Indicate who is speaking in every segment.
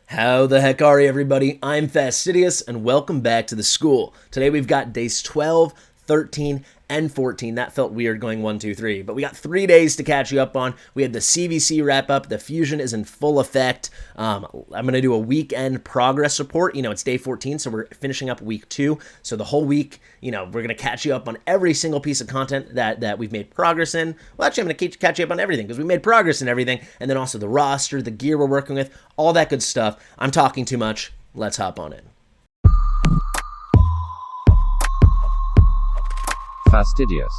Speaker 1: How the heck are you, everybody? I'm Fastidious, and welcome back to the school. Today we've got days 12, 13, and 14. That felt weird going 1, 2, 3, but we got 3 days to catch you up on. We had the CvC wrap up. The fusion is in full effect. I'm going to do a weekend progress report. It's day 14, so we're finishing up week 2. So the whole week, we're going to catch you up on every single piece of content that we've made progress in. Well, actually, I'm going to catch you up on everything because we made progress in everything. And then also the roster, the gear we're working with, all that good stuff. I'm talking too much. Let's hop on in.
Speaker 2: Fastidious.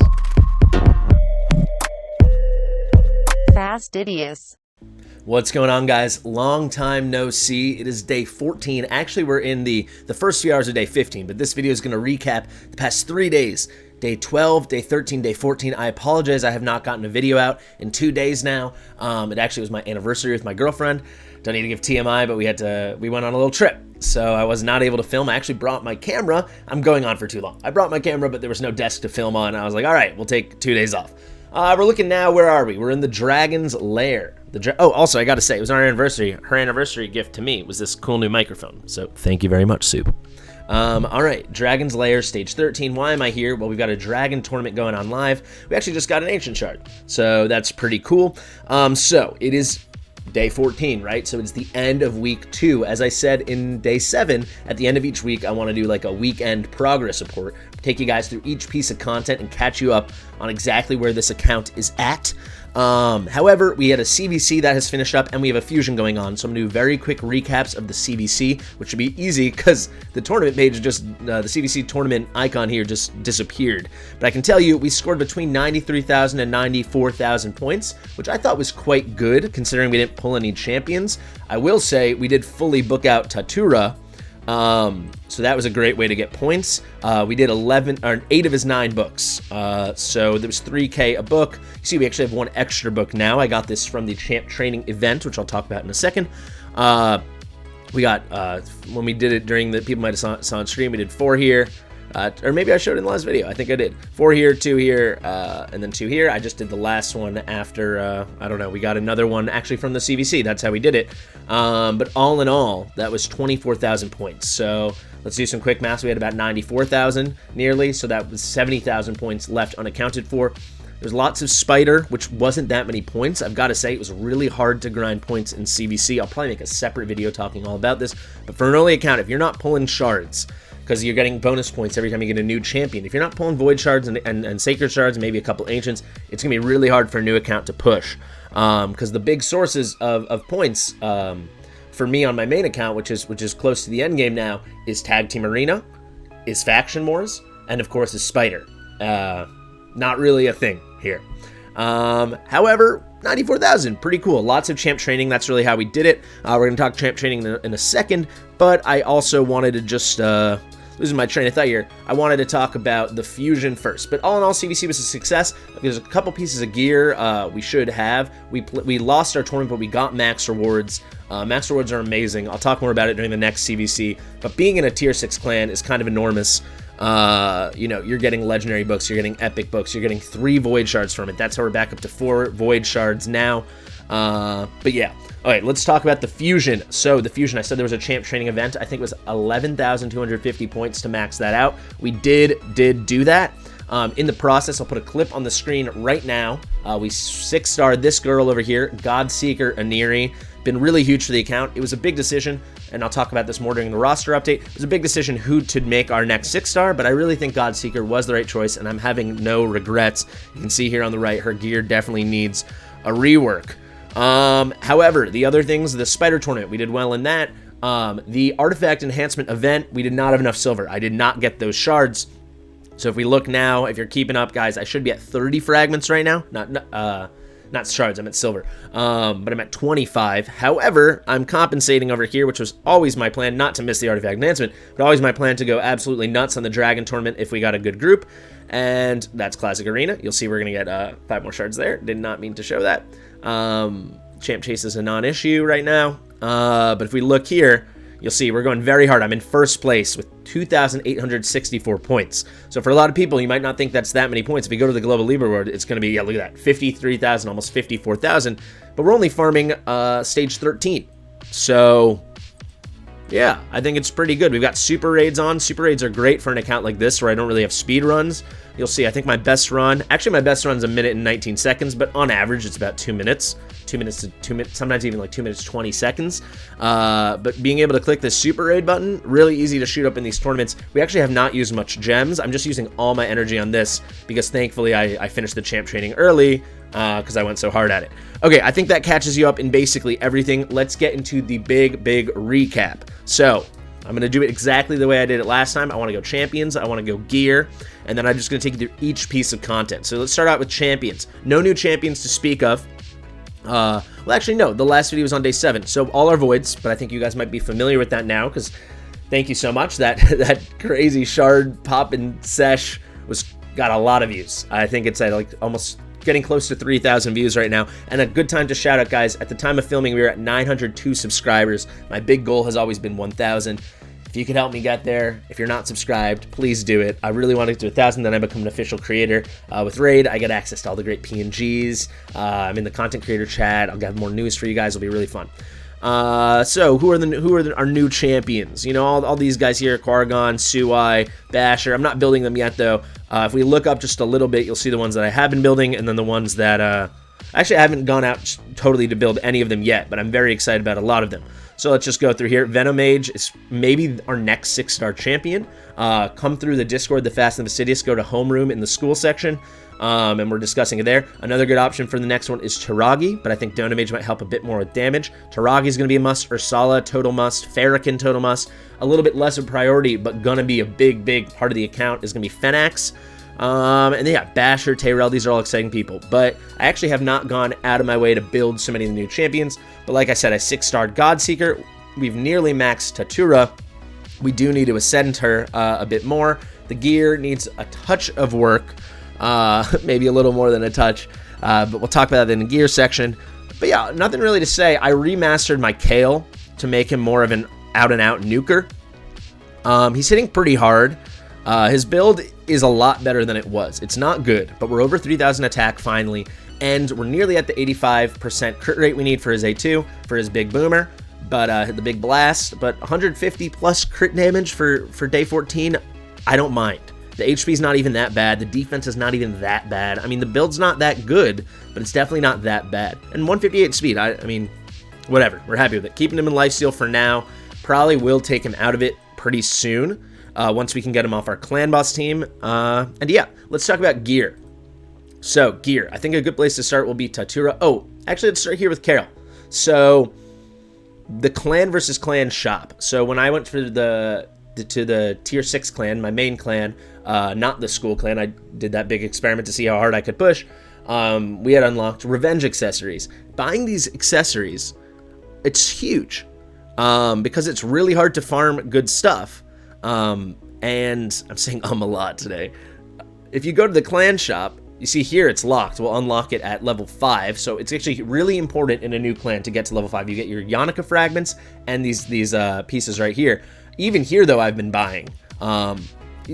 Speaker 3: Fastidious.
Speaker 1: What's going on, guys? Long time no see. It is day 14. Actually, we're in the first few hours of day 15, but this video is going to recap the past 3 days. Day 12, day 13, day 14. I apologize, I have not gotten a video out in 2 days now. It actually was my anniversary with my girlfriend. Don't need to give TMI, but we went on a little trip, so I was not able to film. I actually brought my camera. I'm going on for too long. I brought my camera, but there was no desk to film on. I was like, all right, we'll take 2 days off. We're looking now, where are we? We're in the Dragon's Lair. Also, I gotta say, it was our anniversary. Her anniversary gift to me was this cool new microphone, so thank you very much, Soup. All right, Dragon's Lair, stage 13. Why am I here? Well, we've got a dragon tournament going on live. We actually just got an ancient shard, so that's pretty cool. So it is day 14, right? So it's the end of week 2. As I said in day 7, at the end of each week, I want to do like a weekend progress report, take you guys through each piece of content and catch you up on exactly where this account is at. However, we had a CvC that has finished up, and we have a fusion going on, so I'm going to do very quick recaps of the CvC, which should be easy because the tournament page the CvC tournament icon here just disappeared. But I can tell you, we scored between 93,000 and 94,000 points, which I thought was quite good, considering we didn't pull any champions. I will say, we did fully book out Tatura, so that was a great way to get points. We did 8 of his 9 books. So there was 3K a book. You see, we actually have 1 extra book now. I got this from the champ training event, which I'll talk about in a second. We got, when we did it during the, people might have saw on stream, we did 4 here. Or maybe I showed it in the last video. I think I did. 4 here, 2 here, and then 2 here. I just did the last one after, I don't know, we got another one actually from the CvC. That's how we did it. But all in all, that was 24,000 points. So let's do some quick math. We had about 94,000 nearly. So that was 70,000 points left unaccounted for. There's lots of Spider, which wasn't that many points. I've got to say, it was really hard to grind points in CvC. I'll probably make a separate video talking all about this. But for an early account, if you're not pulling shards, because you're getting bonus points every time you get a new champion. If you're not pulling Void Shards and Sacred Shards, maybe a couple Ancients, it's going to be really hard for a new account to push. Because the big sources of points for me on my main account, which is close to the end game now, is Tag Team Arena, is Faction Wars, and of course is Spider. Not really a thing here. However, 94,000, pretty cool. Lots of champ training. That's really how we did it. We're going to talk champ training in a second, but I also wanted to just... losing my train of thought here, I wanted to talk about the fusion first. But all in all, CvC was a success. There's a couple pieces of gear we should have. We lost our tournament, but we got max rewards. Max rewards are amazing. I'll talk more about it during the next CvC. But being in a tier 6 clan is kind of enormous. You're getting legendary books, you're getting epic books, you're getting 3 void shards from it. That's how we're back up to 4 void shards now. But yeah. All right, let's talk about the fusion. So the fusion, I said there was a champ training event. I think it was 11,250 points to max that out. We did do that. In the process, I'll put a clip on the screen right now. We 6-starred this girl over here, Godseeker Aniri. Been really huge for the account. It was a big decision, and I'll talk about this more during the roster update. It was a big decision who to make our next 6-star, but I really think Godseeker was the right choice, and I'm having no regrets. You can see here on the right, her gear definitely needs a rework. However, the other things, the Spider Tournament, we did well in that. The Artifact Enhancement event, we did not have enough silver. I did not get those shards. So if we look now, if you're keeping up, guys, I should be at 30 fragments right now. Not shards, I'm at silver. But I'm at 25. However, I'm compensating over here, which was always my plan, not to miss the Artifact Enhancement, but always my plan to go absolutely nuts on the Dragon Tournament if we got a good group. And that's Classic Arena. You'll see we're going to get 5 more shards there. Did not mean to show that. Champ Chase is a non-issue right now. But if we look here, you'll see we're going very hard. I'm in first place with 2,864 points. So for a lot of people, you might not think that's that many points. If you go to the global leaderboard, it's going to be, yeah, look at that, 53,000, almost 54,000. But we're only farming stage 13. So Yeah, I think it's pretty good. We've got super raids on. Super raids are great for an account like this where I don't really have speed runs. You'll see, I think my best run, actually my best run's 1 minute and 19 seconds, but on average it's about 2 minutes. 2 minutes to 2 minutes, sometimes even like 2 minutes 20 seconds. But being able to click the super raid button, really easy to shoot up in these tournaments. We actually have not used much gems. I'm just using all my energy on this because thankfully I finished the champ training early because I went so hard at it. Okay, I think that catches you up in basically everything. Let's get into the big recap. So I'm going to do it exactly the way I did it last time. I want to go champions, I want to go gear, and then I'm just going to take you through each piece of content. So let's start out with champions. No new champions to speak of. Well, actually, no. The last video was on day 7, so all our voids, but I think you guys might be familiar with that now, because thank you so much. That crazy shard pop and sesh got a lot of views. I think it's at like almost getting close to 3,000 views right now, and a good time to shout out, guys. At the time of filming, we were at 902 subscribers. My big goal has always been 1,000. If you could help me get there, if you're not subscribed, please do it. I really want to get to 1,000, then I become an official creator. With Raid, I get access to all the great PNGs. I'm in the content creator chat. I'll have more news for you guys. It'll be really fun. So who are our new champions? You know, all these guys here: Quargon, Suai, Basher. I'm not building them yet, though. If we look up just a little bit, you'll see the ones that I have been building, and then the ones that actually I haven't gone out totally to build any of them yet, but I'm very excited about a lot of them. So let's just go through here. Venomage is maybe our next 6-star champion. Come through the Discord, the Fast and the Fastidious. Go to homeroom in the school section, and we're discussing it there. Another good option for the next one is Taragi, but I think Donamage might help a bit more with damage. Taragi is going to be a must. Ursala, total must. Farrakhan, total must. A little bit less of a priority, but going to be a big part of the account is going to be Fenax. And then, yeah, Basher, Tyrell, these are all exciting people. But I actually have not gone out of my way to build so many of the new champions. But like I said, I 6-starred Godseeker. We've nearly maxed Tatura. We do need to ascend her a bit more. The gear needs a touch of work, maybe a little more than a touch. But we'll talk about that in the gear section. But yeah, nothing really to say. I remastered my Kale to make him more of an out-and-out nuker. He's hitting pretty hard. His build is a lot better than it was. It's not good, but we're over 3,000 attack finally, and we're nearly at the 85% crit rate we need for his A2, for his big boomer, but the big blast. But 150 plus crit damage for day 14, I don't mind. The HP is not even that bad. The defense is not even that bad. I mean, the build's not that good, but it's definitely not that bad. And 158 speed, I mean, whatever. We're happy with it. Keeping him in lifesteal for now. Probably will take him out of it pretty soon. Once we can get him off our clan boss team. And yeah, let's talk about gear. So, gear. I think a good place to start will be Tatura. Oh, actually, let's start here with Carol. So, the clan versus clan shop. So, when I went to the tier 6 clan, my main clan, not the school clan, I did that big experiment to see how hard I could push. We had unlocked revenge accessories. Buying these accessories, it's huge. Because it's really hard to farm good stuff. And I'm saying a lot today. If you go to the clan shop, you see here it's locked. We'll unlock it at level 5. So it's actually really important in a new clan to get to level 5. You get your Yannica fragments and these pieces right here. Even here, though, I've been buying.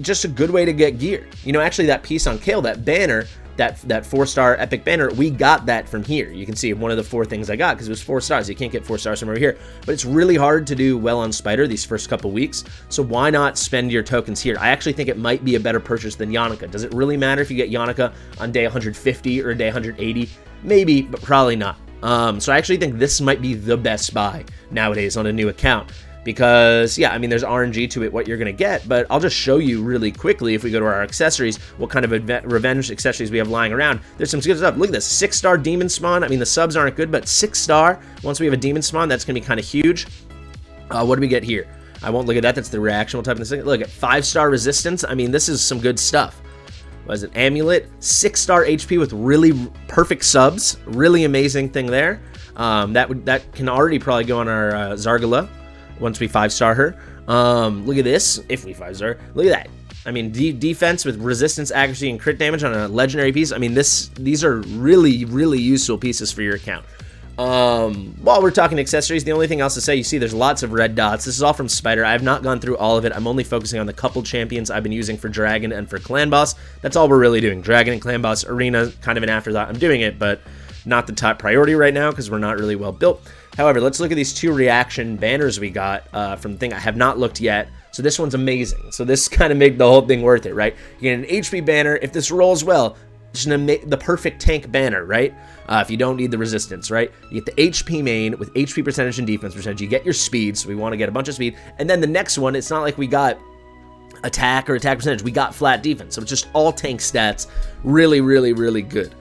Speaker 1: Just a good way to get gear. You know, actually that piece on Kale, that banner, that 4-star epic banner, we got that from here. You can see one of the 4 things I got because it was 4 stars. You can't get 4 stars from over here, but it's really hard to do well on Spider these first couple weeks. So why not spend your tokens here? I actually think it might be a better purchase than Yannica. Does it really matter if you get Yannica on day 150 or day 180? Maybe, but probably not. So I actually think this might be the best buy nowadays on a new account. Because, yeah, I mean, there's RNG to it, what you're going to get, but I'll just show you really quickly, if we go to our accessories, what kind of revenge accessories we have lying around. There's some good stuff. Look at this, 6-star demon spawn. I mean, the subs aren't good, but 6-star, once we have a demon spawn, that's going to be kind of huge. What do we get here? I won't look at that. That's the reaction. We'll type in this thing. Look at 5-star resistance. I mean, this is some good stuff. What is it? Amulet, 6-star HP with really perfect subs. Really amazing thing there. That can already probably go on our Zargala. Once we 5-star her. Look at this. If we 5-star, look at that. I mean, defense with resistance, accuracy, and crit damage on a legendary piece. I mean, these are really useful pieces for your account. While we're talking accessories, the only thing else to say, you see there's lots of red dots. This is all from Spider. I have not gone through all of it. I'm only focusing on the couple champions I've been using for Dragon and for Clan Boss. That's all we're really doing. Dragon and Clan Boss. Arena, kind of an afterthought. I'm doing it, but not the top priority right now because we're not really well built. However, let's look at these 2 reaction banners we got from the thing. I have not looked yet. So this one's amazing. So this kind of made the whole thing worth it, right? You get an HP banner. If this rolls well, it's the perfect tank banner, right? If you don't need the resistance, right? You get the HP main with HP percentage and defense percentage. You get your speed, so we want to get a bunch of speed. And then the next one, it's not like we got attack or attack percentage. We got flat defense. So it's just all tank stats. Really, really, really good.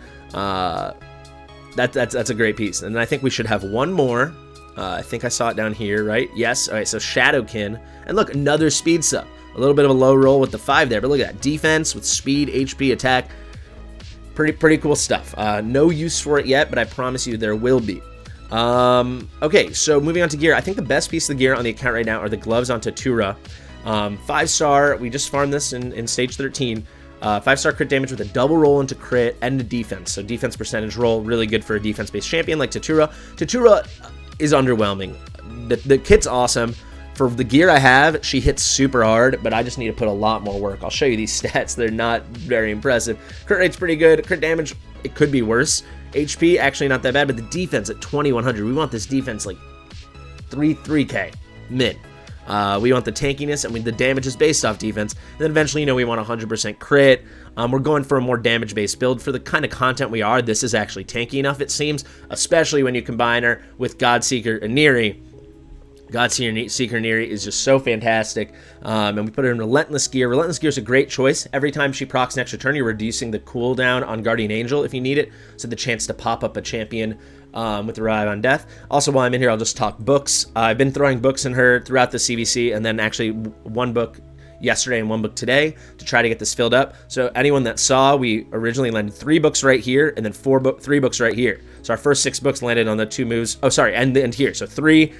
Speaker 1: That's a great piece. And then I think we should have one more. I think I saw it down here, right? Yes. All right, so Shadowkin. And look, another speed sub. A little bit of a low roll with the 5 there, but look at that. Defense with speed, HP, attack. Pretty cool stuff. No use for it yet, but I promise you there will be. Okay, so moving on to gear. I think the best piece of the gear on the account right now are the gloves on Tatura. 5-star, we just farmed this in stage 13. 5-star crit damage with a double roll into crit and a defense. So defense percentage roll, really good for a defense-based champion like Tatura. Tatura is underwhelming. The kit's awesome. For the gear I have, she hits super hard, but I just need to put a lot more work. I'll show you these stats. They're not very impressive. Crit rate's pretty good. Crit damage, it could be worse. HP, actually not that bad, but the defense at 2100. We want this defense like 3k mid. We want the tankiness, and the damage is based off defense. And then eventually, we want 100% crit. We're going for a more damage-based build. For the kind of content we are, this is actually tanky enough, it seems, especially when you combine her with Godseeker and Neri. Godseeker Neri is just so fantastic, and we put her in Relentless Gear. Relentless Gear is a great choice. Every time she procs an extra turn, you're reducing the cooldown on Guardian Angel if you need it, so the chance to pop up a champion with Revive on Death. Also, while I'm in here, I'll just talk books. I've been throwing books in her throughout the CvC, and then actually one book yesterday and one book today to try to get this filled up. So anyone that saw, we originally landed 3 books right here, and then 3 books right here. So our first 6 books landed on the 2 moves. Oh, sorry, and here. So 3,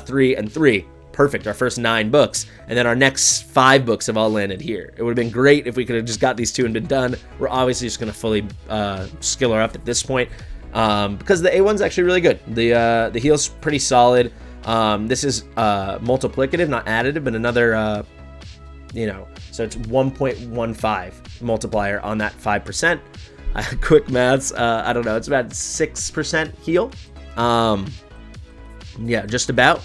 Speaker 1: 3, and 3. Perfect. Our first 9 books. And then our next 5 books have all landed here. It would have been great if we could have just got these 2 and been done. We're obviously just going to fully skill her up at this point. Because the A1's actually really good. The heal's pretty solid. This is multiplicative, not additive, but another, so it's 1.15 multiplier on that 5%. Quick maths, I don't know, it's about 6% heal. Yeah, just about.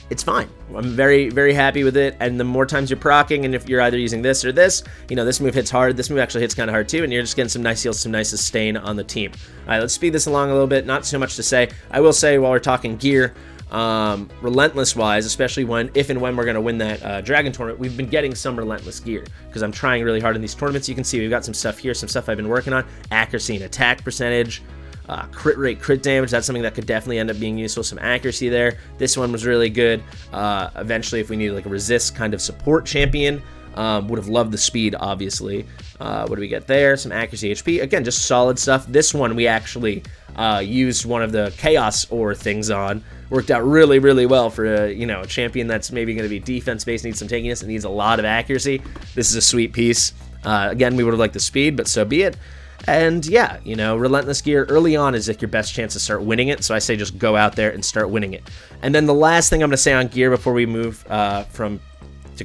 Speaker 1: It's fine. I'm very, very happy with it. And the more times you're proccing, and if you're either using this or this, this move hits hard. This move actually hits kind of hard too, and you're just getting some nice heals, some nice sustain on the team. All right, let's speed this along a little bit. Not so much to say. I will say while we're talking gear, Relentless-wise, especially if and when we're going to win that Dragon tournament, we've been getting some Relentless gear because I'm trying really hard in these tournaments. You can see we've got some stuff here, some stuff I've been working on. Accuracy and attack percentage. Crit rate, crit damage, that's something that could definitely end up being useful. Some accuracy there. This one was really good. Eventually, if we needed like a resist kind of support champion, would have loved the speed, obviously. What do we get there? Some accuracy, HP. Again, just solid stuff. This one we actually used one of the Chaos Ore things on. Worked out really, really well for a champion that's maybe going to be defense-based, needs some tankiness, and needs a lot of accuracy. This is a sweet piece. Again, we would have liked the speed, but so be it. And yeah, Relentless gear early on is like your best chance to start winning it. So I say just go out there and start winning it. And then the last thing I'm going to say on gear before we move to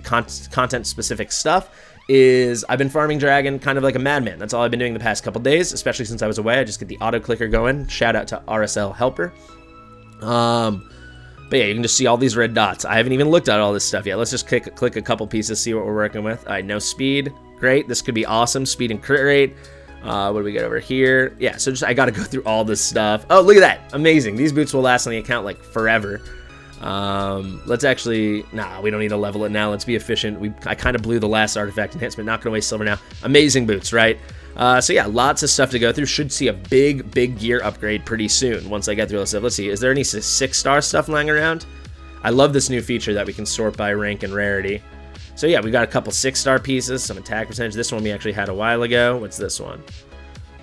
Speaker 1: content-specific stuff is I've been farming Dragon kind of like a madman. That's all I've been doing the past couple days, especially since I was away. I just get the auto-clicker going. Shout out to RSL Helper. But yeah, you can just see all these red dots. I haven't even looked at all this stuff yet. Let's just click a couple pieces, see what we're working with. All right, no speed. Great. This could be awesome. Speed and crit rate. What do we get over here? Yeah, so I got to go through all this stuff. Oh, look at that. Amazing. These boots will last on the account like forever. Let's actually... Nah, we don't need to level it now. Let's be efficient. I kind of blew the last artifact enhancement. Not going to waste silver now. Amazing boots, right? So yeah, lots of stuff to go through. Should see a big gear upgrade pretty soon once I get through all this stuff. Let's see. Is there any 6-star stuff lying around? I love this new feature that we can sort by rank and rarity. So yeah, we got a couple 6-star pieces, some attack percentage. This one we actually had a while ago. What's this one?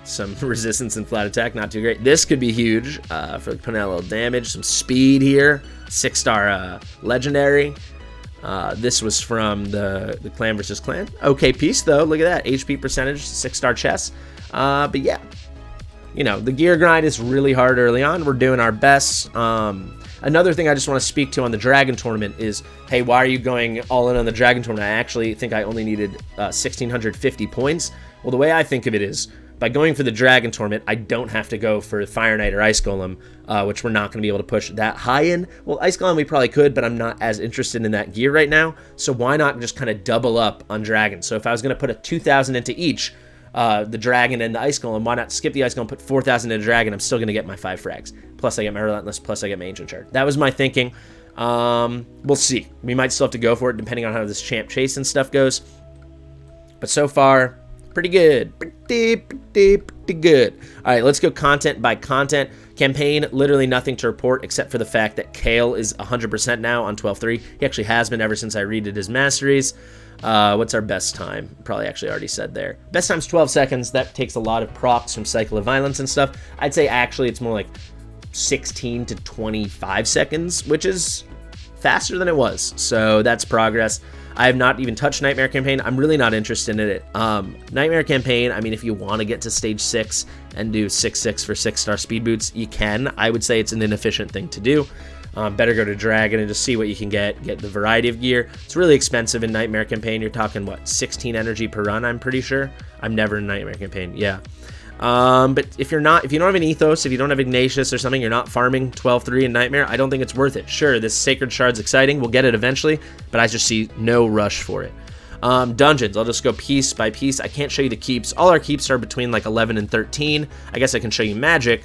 Speaker 1: Some resistance and flat attack, not too great. This could be huge for putting out a little damage. Some speed here, 6-star legendary. This was from the clan versus clan. Okay piece though, look at that. HP percentage, 6-star chest. But yeah, the gear grind is really hard early on. We're doing our best. Another thing I just want to speak to on the Dragon tournament is, hey, why are you going all in on the Dragon tournament? I actually think I only needed 1,650 points. Well, the way I think of it is, by going for the Dragon Torment, I don't have to go for Fire Knight or Ice Golem, which we're not going to be able to push that high in. Well, Ice Golem we probably could, but I'm not as interested in that gear right now. So why not just kind of double up on Dragon? So if I was going to put a 2,000 into each, the Dragon and the Ice Golem, why not skip the Ice Golem, put 4,000 into Dragon? I'm still going to get my 5 frags. Plus I get my Relentless, plus I get my Ancient Shard. That was my thinking. We'll see. We might still have to go for it depending on how this champ chase and stuff goes. But so far, pretty good. Pretty good. All right, let's go content by content. Campaign, literally nothing to report except for the fact that Kale is 100% now on 12.3. He actually has been ever since I redid his masteries. What's our best time? Probably actually already said there. Best time's 12 seconds. That takes a lot of procs from Cycle of Violence and stuff. I'd say actually it's more like 16 to 25 seconds, which is faster than it was. So that's progress. I have not even touched Nightmare Campaign. I'm really not interested in it. Nightmare Campaign, I mean, if you want to get to stage 6 and do 6/6 for 6-star speed boots, you can. I would say it's an inefficient thing to do. Better go to Dragon and just see what you can get the variety of gear. It's really expensive in Nightmare Campaign. You're talking, what, 16 energy per run, I'm pretty sure. I'm never in Nightmare Campaign, yeah. But if you don't have an Ethos, if you don't have Ignatius or something, you're not farming 12-3 in Nightmare, I don't think it's worth it. Sure, this Sacred Shard's exciting, we'll get it eventually, but I just see no rush for it. Dungeons, I'll just go piece by piece. I can't show you the keeps. All our keeps are between like 11 and 13. I guess I can show you Magic.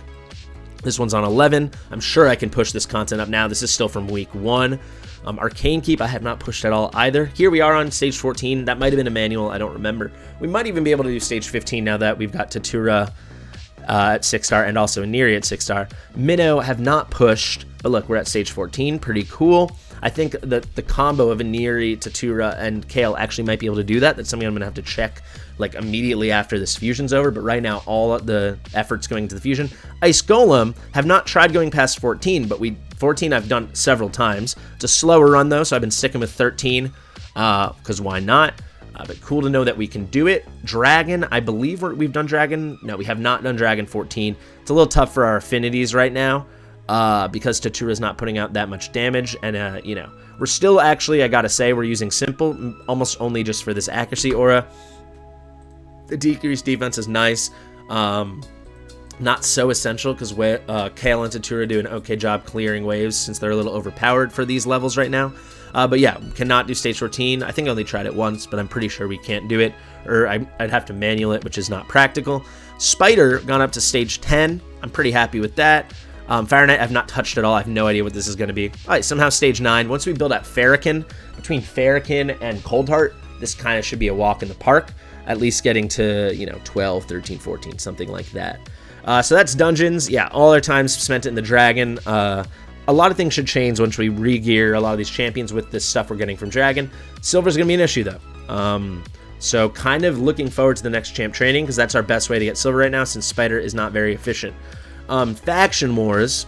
Speaker 1: This one's on 11. I'm sure I can push this content up now. This is still from week 1. Arcane Keep, I have not pushed at all either. Here we are on stage 14. That might have been a manual. I don't remember. We might even be able to do stage 15 now that we've got Tatura at 6-star and also Neri at 6-star. Minnow have not pushed, but look, we're at stage 14. Pretty cool. I think that the combo of Neri, Tatura, and Kale actually might be able to do that. That's something I'm going to have to check like immediately after this fusion's over, but right now all the effort's going to the fusion. Ice Golem have not tried going past 14, but 14 I've done several times. It's a slower run though, so I've been sticking with 13 because why not? But cool to know that we can do it. Dragon, I believe we've done Dragon. No, we have not done Dragon 14. It's a little tough for our affinities right now because Tatura's not putting out that much damage, and you know, we're still actually, I gotta say, we're using Simple almost only just for this accuracy aura. The decreased defense is nice. Not so essential because Kale and Tatura do an okay job clearing waves since they're a little overpowered for these levels right now. But yeah, cannot do stage 14. I think I only tried it once, but I'm pretty sure we can't do it. Or I'd have to manual it, which is not practical. Spider gone up to stage 10. I'm pretty happy with that. Fire Knight I've not touched at all. I have no idea what this is going to be. All right, somehow stage 9. Once we build out Farrakhan, between Farrakhan and Coldheart, this kind of should be a walk in the park. At least getting to, you know, 12, 13, 14, something like that. So that's dungeons. Yeah, all our time spent in the Dragon. A lot of things should change once we re-gear a lot of these champions with this stuff we're getting from Dragon. Silver's going to be an issue, though. So kind of looking forward to the next champ training, because that's our best way to get silver right now, since Spider is not very efficient. Faction Wars.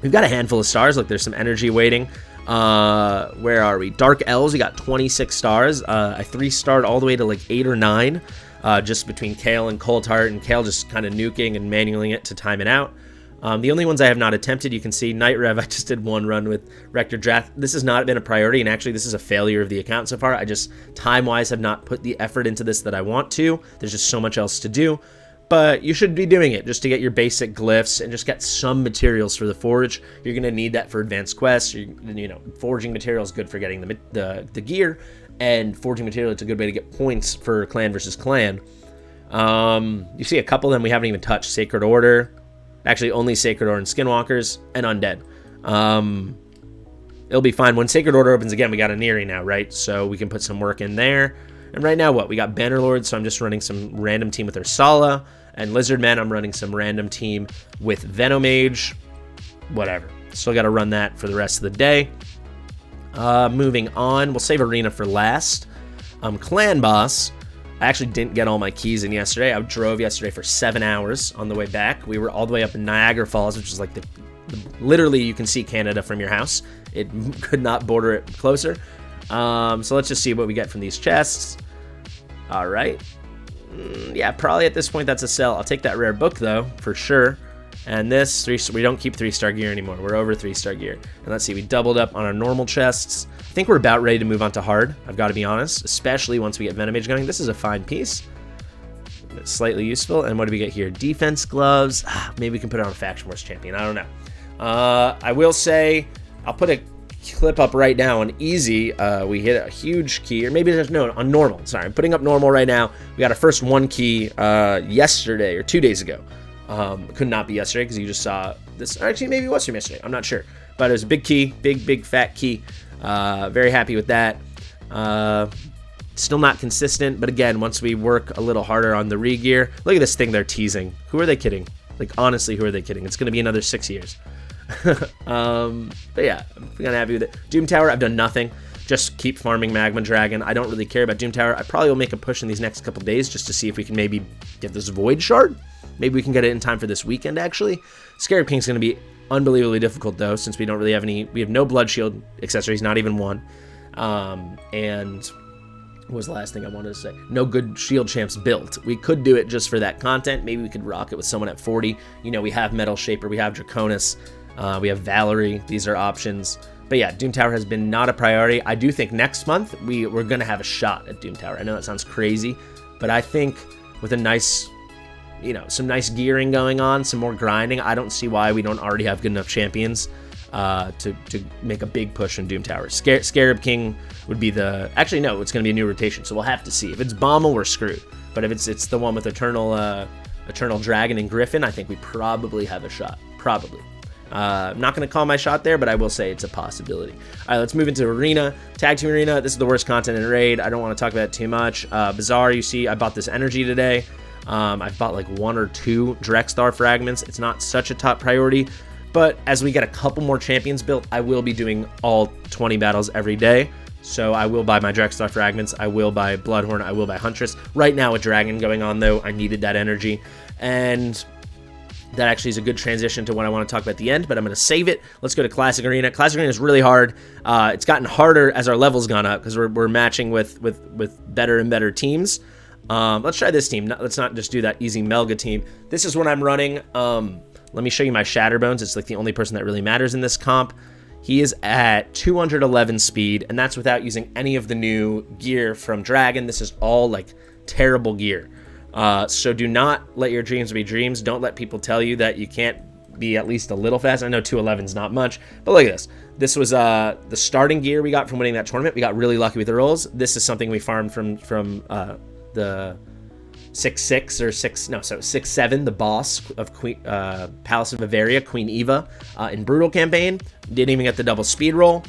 Speaker 1: We've got a handful of stars. Look, there's some energy waiting. Where are we? Dark Elves, we got 26 stars. I 3-starred all the way to like 8 or 9, just between Kale and Coldheart, and Kale just kind of nuking and manualing it to time it out. The only ones I have not attempted, you can see Night Rev, I just did one run with Rector Drath. This has not been a priority, and actually this is a failure of the account so far. I just, time-wise, have not put the effort into this that I want to. There's just so much else to do. But you should be doing it just to get your basic glyphs and just get some materials for the forge. You're going to need that for advanced quests. You know, forging material is good for getting the gear, and forging material, it's a good way to get points for clan versus clan. You see a couple of them we haven't even touched. Sacred Order. Actually, only Sacred Order and Skinwalkers, and Undead. It'll be fine. When Sacred Order opens again, we got a Neri now, right? So we can put some work in there. And right now, what? We got Bannerlord, so I'm just running some random team with Ursala. And Lizardman, I'm running some random team with Venomage. Whatever. Still got to run that for the rest of the day. Moving on, we'll save Arena for last. Clan Boss. I actually didn't get all my keys in yesterday. I drove yesterday for 7 hours on the way back. We were all the way up in Niagara Falls, which is like literally you can see Canada from your house. It could not border it closer. So let's just see what we get from these chests. All right. Yeah, probably at this point that's a sell. I'll take that rare book though, for sure. And this, we don't keep 3-star gear anymore. We're over 3-star gear. And let's see, we doubled up on our normal chests. I think we're about ready to move on to hard, I've got to be honest, especially once we get Venomage going. This is a fine piece. slightly useful. And what do we get here? Defense gloves. Maybe we can put it on a Faction Wars champion. I don't know. I will say, I'll put a clip up right now on easy. We hit a huge key, or maybe there's no, on normal. Sorry, I'm putting up normal right now. We got our first 1 key yesterday or 2 days ago. Could not be yesterday because you just saw this. Actually, maybe it was from yesterday. I'm not sure. But it was a big key, big fat key. Very happy with that. Still not consistent, but again, once we work a little harder on the re-gear, look at this thing they're teasing. Who are they kidding? Like, honestly, who are they kidding? It's going to be another 6 years. But yeah, I'm kind of happy with it. Doom Tower, I've done nothing. Just keep farming Magma Dragon. I don't really care about Doom Tower. I probably will make a push in these next couple days just to see if we can maybe get this Void Shard. Maybe we can get it in time for this weekend, actually. Scarab King's going to be unbelievably difficult, though, since we don't really have any... We have no Blood Shield accessories, not even one. And... what was the last thing I wanted to say? No good shield champs built. We could do it just for that content. Maybe we could rock it with someone at 40. You know, we have Metal Shaper, we have Draconis, we have Valerie. These are options. But yeah, Doom Tower has been not a priority. I do think next month we're going to have a shot at Doom Tower. I know that sounds crazy, but I think with a nice, you know, some nice gearing going on, some more grinding, I don't see why we don't already have good enough champions to make a big push in Doom Tower. Scarab King would be the... Actually, no, it's going to be a new rotation, so we'll have to see. If it's Bommel, we're screwed. But if it's the one with Eternal Dragon and Griffin, I think we probably have a shot. Probably. I'm not going to call my shot there, but I will say it's a possibility. All right, let's move into Arena. Tag Team Arena, this is the worst content in Raid. I don't want to talk about it too much. Bazaar, you see, I bought this energy today. I've bought like 1 or 2 Drexstar fragments. It's not such a top priority. But as we get a couple more champions built, I will be doing all 20 battles every day. So I will buy my Drexstar fragments. I will buy Bloodhorn. I will buy Huntress. Right now with Dragon going on, though, I needed that energy. And that actually is a good transition to what I want to talk about at the end, but I'm going to save it. Let's go to Classic Arena. Classic Arena is really hard. It's gotten harder as our level's gone up because we're matching with better and better teams. Let's try this team. Let's not just do that easy Melga team. This is what I'm running. Let me show you my Shatterbones. It's like the only person that really matters in this comp. He is at 211 speed, and that's without using any of the new gear from Dragon. This is all like terrible gear. So do not let your dreams be dreams. Don't let people tell you that you can't be at least a little fast. I know 211 is not much, but look at this. This was the starting gear we got from winning that tournament. We got really lucky with the rolls. This is something we farmed from the 6-6 or 6-7, the boss of Palace of Bavaria, Queen Eva, in Brutal campaign. Didn't even get the double speed roll.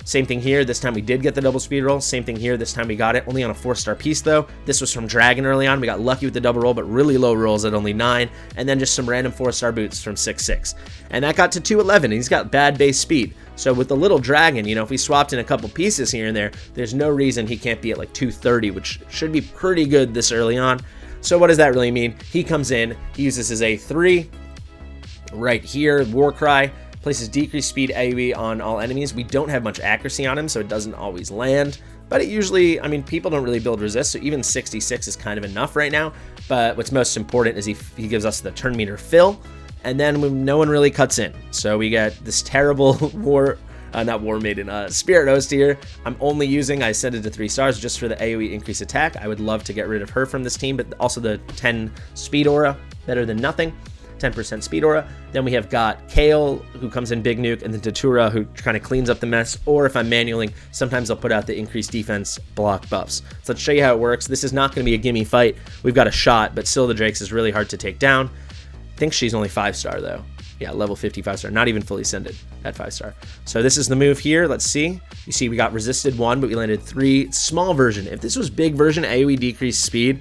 Speaker 1: Same thing here. This time we did get the double speed roll. Same thing here. This time we got it only on a 4-star piece, though. This was from Dragon early on. We got lucky with the double roll, but really low rolls at only 9. And then just some random 4-star boots from 6-6. And that got to 211. And he's got bad base speed. So with the little Dragon, you know, if we swapped in a couple pieces here and there, there's no reason he can't be at like 230, which should be pretty good this early on. So what does that really mean? He comes in, he uses his A3 right here, Warcry, places decreased speed AoE on all enemies. We don't have much accuracy on him, so it doesn't always land. But it usually, I mean, people don't really build resist, so even 66 is kind of enough right now. But what's most important is he gives us the turn meter fill, and then no one really cuts in. So we get this terrible Spirit Host here. I'm only using, I set it to 3 stars just for the AoE increase attack. I would love to get rid of her from this team, but also the 10 speed aura, better than nothing. 10% speed aura. Then we have got Kale, who comes in big nuke, and then Datura, who kind of cleans up the mess. Or if I'm manualing, sometimes I'll put out the increased defense block buffs. So let's show you how it works. This is not going to be a gimme fight. We've got a shot, but still the Drakes is really hard to take down. I think she's only 5-star though. Yeah, level 55 star, not even fully sended at 5-star. So this is the move here. Let's see. You see we got resisted 1, but we landed 3. Small version. If this was big version, AoE decreased speed,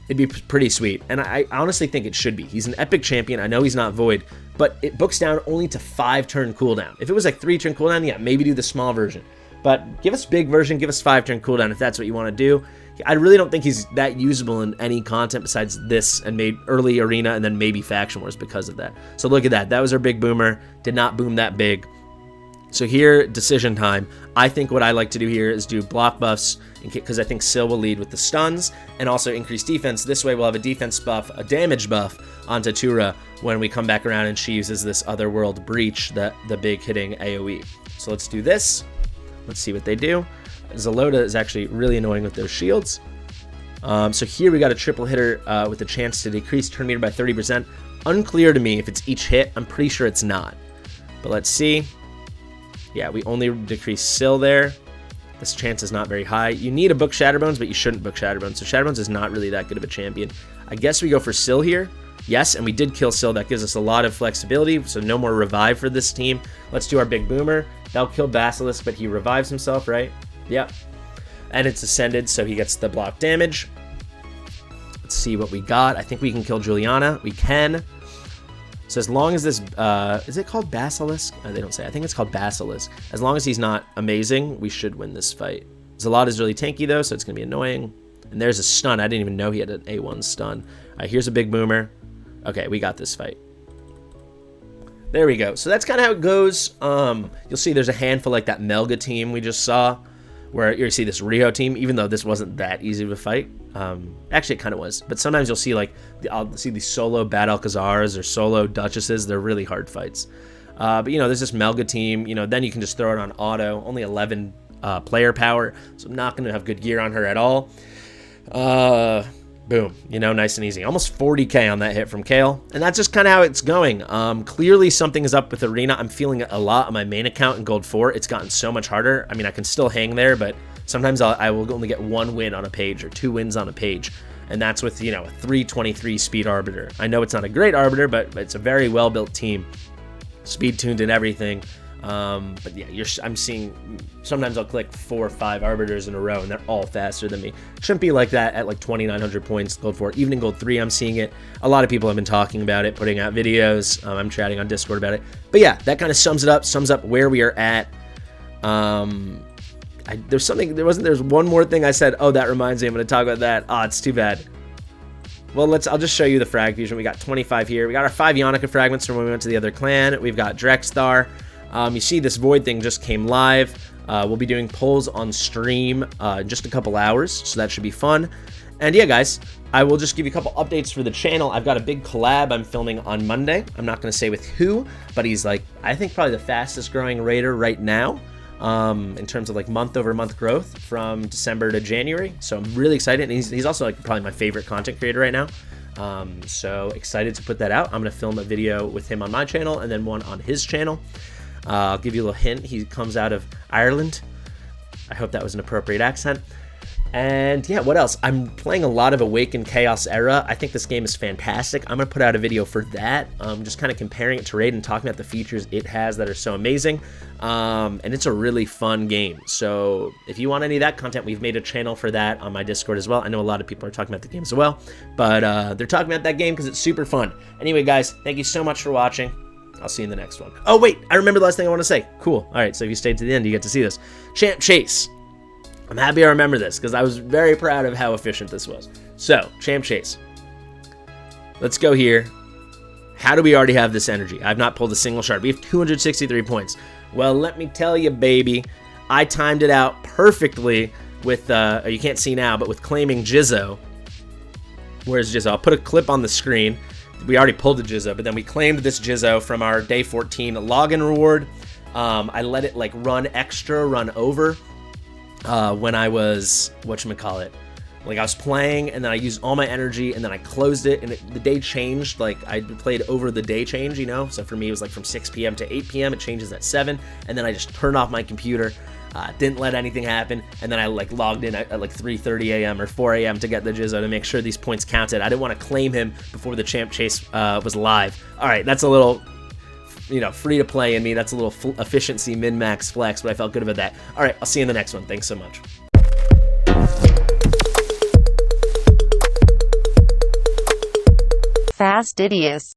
Speaker 1: it'd be pretty sweet. And I honestly think it should be. He's an epic champion. I know he's not void, but it books down only to 5-turn cooldown. If it was like 3-turn cooldown, yeah, maybe do the small version. But give us big version, give us 5-turn cooldown if that's what you want to do. I really don't think he's that usable in any content besides this and made early Arena and then maybe Faction Wars because of that. So look at that. That was our big boomer. Did not boom that big. So here, decision time. I think what I like to do here is do block buffs because I think Syl will lead with the stuns and also increase defense. This way we'll have a defense buff, a damage buff onto Tura when we come back around and she uses this Otherworld Breach, the big hitting AoE. So let's do this. Let's see what they do. Zalota is actually really annoying with those shields. So here we got a triple hitter with a chance to decrease turn meter by 30%. Unclear to me if it's each hit. I'm pretty sure it's not. But let's see. Yeah, we only decrease Syl there. This chance is not very high. You need to book Shatterbones, but you shouldn't book Shatterbones. So Shatterbones is not really that good of a champion. I guess we go for Syl here. Yes, and we did kill Syl. That gives us a lot of flexibility, so no more revive for this team. Let's do our big boomer. That'll kill Basilisk, but he revives himself, right? Yep. And it's ascended, so he gets the block damage. Let's see what we got. I think we can kill Juliana. We can. So as long as this, is it called Basilisk? They don't say. I think it's called Basilisk. As long as he's not amazing, we should win this fight. Zalad is really tanky though, so it's gonna be annoying. And there's a stun. I didn't even know he had an A1 stun. All right, here's a big boomer. Okay, we got this fight. There we go. So that's kind of how it goes. You'll see there's a handful like that Melga team we just saw, where you see this Rio team, even though this wasn't that easy of a fight. Actually, it kind of was. But sometimes you'll see like, I'll see these solo Bad Alcazars or solo Duchesses. They're really hard fights. But you know, there's this Melga team. You know, then you can just throw it on auto. Only 11 player power, so I'm not going to have good gear on her at all. Boom, you know, nice and easy. Almost 40k on that hit from Kale, and that's just kind of how it's going. Clearly something is up with Arena. I'm feeling it a lot on my main account in Gold 4. It's gotten so much harder. I mean, I can still hang there, but sometimes I will only get 1 win on a page or 2 wins on a page, and that's with, you know, a 323 speed Arbiter. I know it's not a great Arbiter, but it's a very well-built team, speed tuned and everything. But yeah, I'm seeing, sometimes I'll click 4 or 5 Arbiters in a row and they're all faster than me. Shouldn't be like that at like 2,900 points, Gold 4. Even in Gold 3, I'm seeing it. A lot of people have been talking about it, putting out videos. I'm chatting on Discord about it. But yeah, that kind of sums up where we are at. There's one more thing I said, oh, that reminds me, I'm going to talk about that. Oh, it's too bad. Well, I'll just show you the frag fusion. We got 25 here. We got our 5 Yannica fragments from when we went to the other clan. We've got Drexthar. You see this Void thing just came live. We'll be doing polls on stream in just a couple hours, so that should be fun. And yeah, guys, I will just give you a couple updates for the channel. I've got a big collab I'm filming on Monday. I'm not going to say with who, but he's like, I think probably the fastest growing raider right now in terms of like month-over-month growth from December to January. So I'm really excited. And he's also like probably my favorite content creator right now. So excited to put that out. I'm going to film a video with him on my channel and then one on his channel. I'll give you a little hint. He comes out of Ireland. I hope that was an appropriate accent. And yeah, what else? I'm playing a lot of Awakened Chaos Era. I think this game is fantastic. I'm going to put out a video for that. Just kind of comparing it to Raid and talking about the features it has that are so amazing. And it's a really fun game. So if you want any of that content, we've made a channel for that on my Discord as well. I know a lot of people are talking about the game as well. But they're talking about that game because it's super fun. Anyway, guys, thank you so much for watching. I'll see you in the next one. Oh, wait, I remember the last thing I want to say. Cool. All right, so if you stayed to the end, you get to see this. Champ Chase. I'm happy I remember this because I was very proud of how efficient this was. So, Champ Chase. Let's go here. How do we already have this energy? I've not pulled a single shard. We have 263 points. Well, let me tell you, baby, I timed it out perfectly with, you can't see now, but with claiming Jizzo. Where's Jizzo? I'll put a clip on the screen. We already pulled the Jizzo, but then we claimed this Jizzo from our day 14 login reward. I let it like run over when I was, whatchamacallit, like I was playing and then I used all my energy and then I closed it and the day changed. Like I played over the day change, you know? So for me, it was like from 6 p.m. to 8 p.m. It changes at 7. And then I just turned off my computer. Didn't let anything happen, and then I like logged in at like 3:30 a.m. or 4 a.m. to get the Jizzo to make sure these points counted. I didn't want to claim him before the Champ Chase was live. All right, that's a little, you know, free to play in me. That's a little efficiency min-max flex, but I felt good about that. All right, I'll see you in the next one. Thanks so much.
Speaker 2: Fastidious.